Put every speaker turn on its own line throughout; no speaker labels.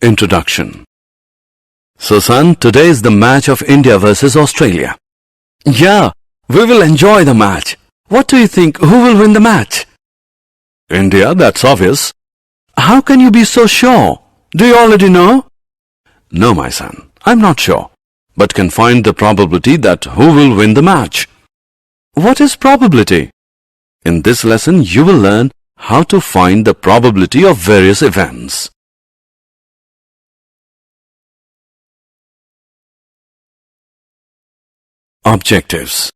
Introduction. So son, today is the match of India versus Australia. Yeah, we will enjoy the match. What do you think, who will win the match? India, that's obvious. How can you be so sure? Do you already know? No, my son, I'm not sure, but can find the probability that who will win the match. What is probability? In this lesson, you will learn how to find the probability of various events. Objectives.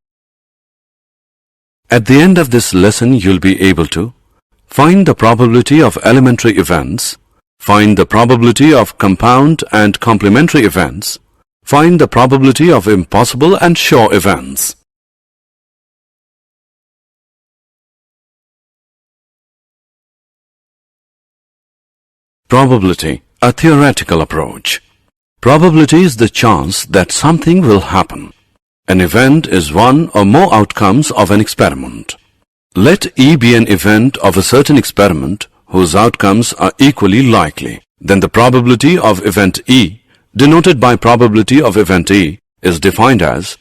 At the end of this lesson, you'll be able to find the probability of elementary events, find the probability of compound and complementary events, find the probability of impossible and sure events. Probability, a theoretical approach. Probability is the chance that something will happen. An event is one or more outcomes of an experiment. Let E be an event of a certain experiment whose outcomes are equally likely. Then the probability of event E, denoted by probability of event E, is defined as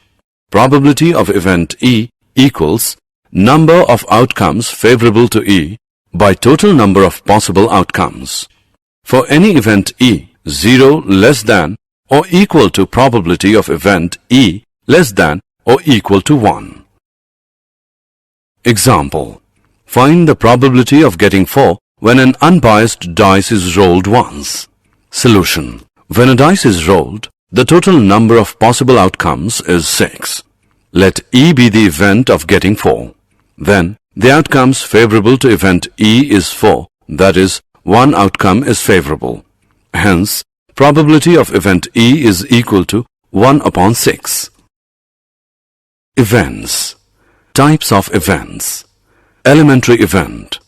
probability of event E equals number of outcomes favorable to E by total number of possible outcomes. For any event E, 0 less than or equal to probability of event E less than or equal to 1. Example. Find the probability of getting 4 when an unbiased dice is rolled once. Solution. When a dice is rolled, the total number of possible outcomes is 6. Let E be the event of getting 4. Then, the outcomes favorable to event E is 4, that is, one outcome is favorable. Hence, probability of event E is equal to 1 upon 6. Events. Types of events. Elementary event.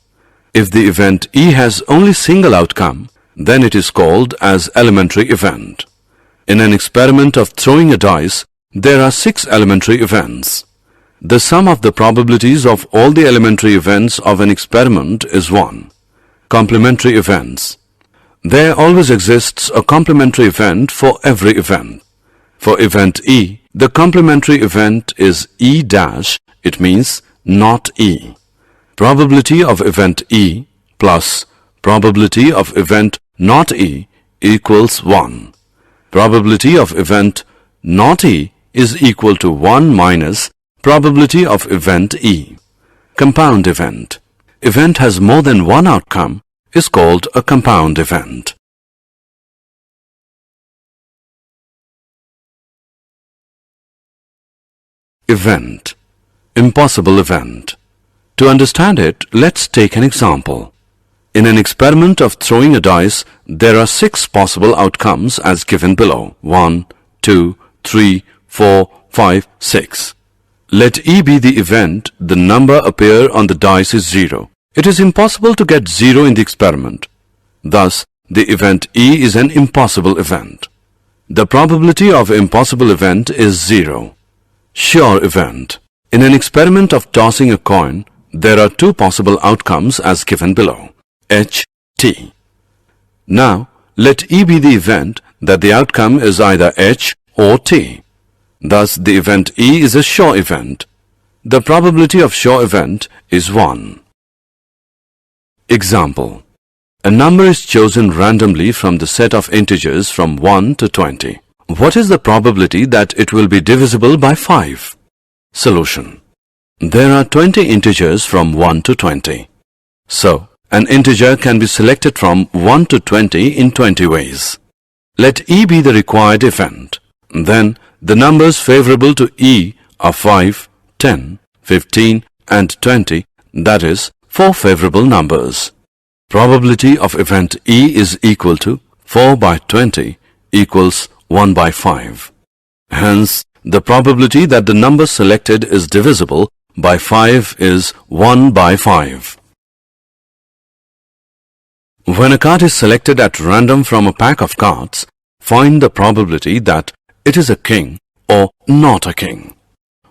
If the event E has only single outcome, then it is called as elementary event. In an experiment of throwing a dice, there are 6 elementary events. The sum of the probabilities of all the elementary events of an experiment is 1. Complementary events. There always exists a complementary event for every event. For event E, the complementary event is E dash, it means not E. Probability of event E plus probability of event not E equals 1. Probability of event not E is equal to 1 minus probability of event E. Compound event. Event has more than one outcome is called a compound event. Event. Impossible event. To understand it, let's take an example. In an experiment of throwing a dice, there are 6 possible outcomes as given below. 1, 2, 3, 4, 5, 6. Let E be the event, the number appear on the dice is 0. It is impossible to get 0 in the experiment. Thus, the event E is an impossible event. The probability of impossible event is 0. Sure event. In an experiment of tossing a coin, there are 2 possible outcomes as given below. H, T. Now, let E be the event that the outcome is either H or T. Thus, the event E is a sure event. The probability of sure event is 1. Example. A number is chosen randomly from the set of integers from 1 to 20. What is the probability that it will be divisible by 5? Solution. There are 20 integers from 1 to 20. So, an integer can be selected from 1 to 20 in 20 ways. Let E be the required event. Then, the numbers favorable to E are 5, 10, 15 and 20, that is, 4 favorable numbers. Probability of event E is equal to 4 by 20 equals 1 by 5. Hence, the probability that the number selected is divisible by 5 is 1 by 5. When a card is selected at random from a pack of cards, find the probability that it is a king or not a king.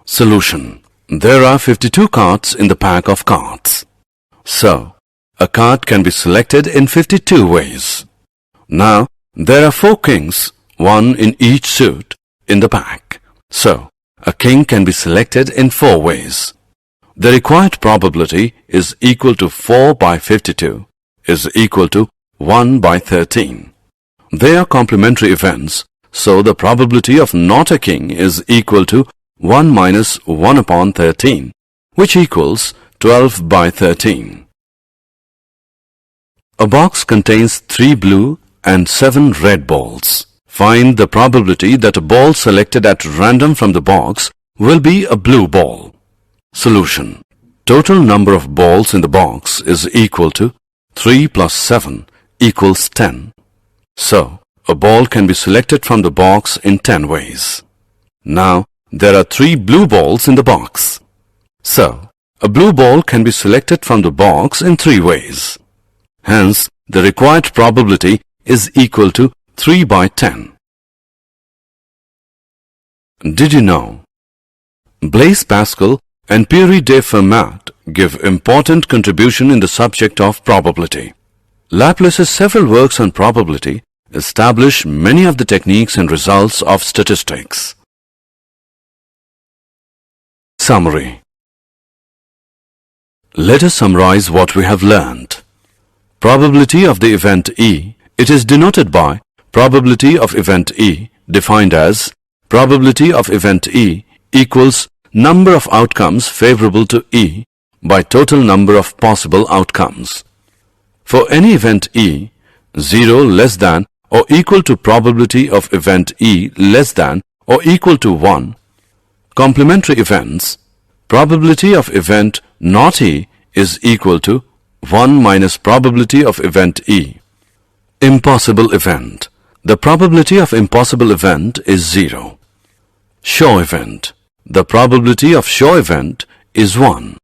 Solution. There are 52 cards in the pack of cards. So, a card can be selected in 52 ways. Now, There are 4 kings, 1 in each suit, in the pack. So, a king can be selected in 4 ways. The required probability is equal to 4 by 52 is equal to 1 by 13. They are complementary events, so the probability of not a king is equal to 1 minus 1 upon 13, which equals 12 by 13. A box contains 3 blue and 7 red balls. Find the probability that a ball selected at random from the box will be a blue ball. Solution. Total number of balls in the box is equal to 3 plus 7 equals 10. So, a ball can be selected from the box in 10 ways. Now, there are 3 blue balls in the box. So, a blue ball can be selected from the box in 3 ways. Hence, the required probability is equal to 3 by 10. Did you know? Blaise Pascal and Pierre de Fermat give important contribution in the subject of probability. Laplace's several works on probability establish many of the techniques and results of statistics. Summary. Let us summarize what we have learned. Probability of the event E, it is denoted by probability of event E defined as probability of event E equals number of outcomes favorable to E by total number of possible outcomes. For any event E, 0 less than or equal to probability of event E less than or equal to 1. Complementary events, probability of event not E is equal to 1 minus probability of event E. Impossible event, the probability of impossible event is 0. Sure event, the probability of sure event is 1.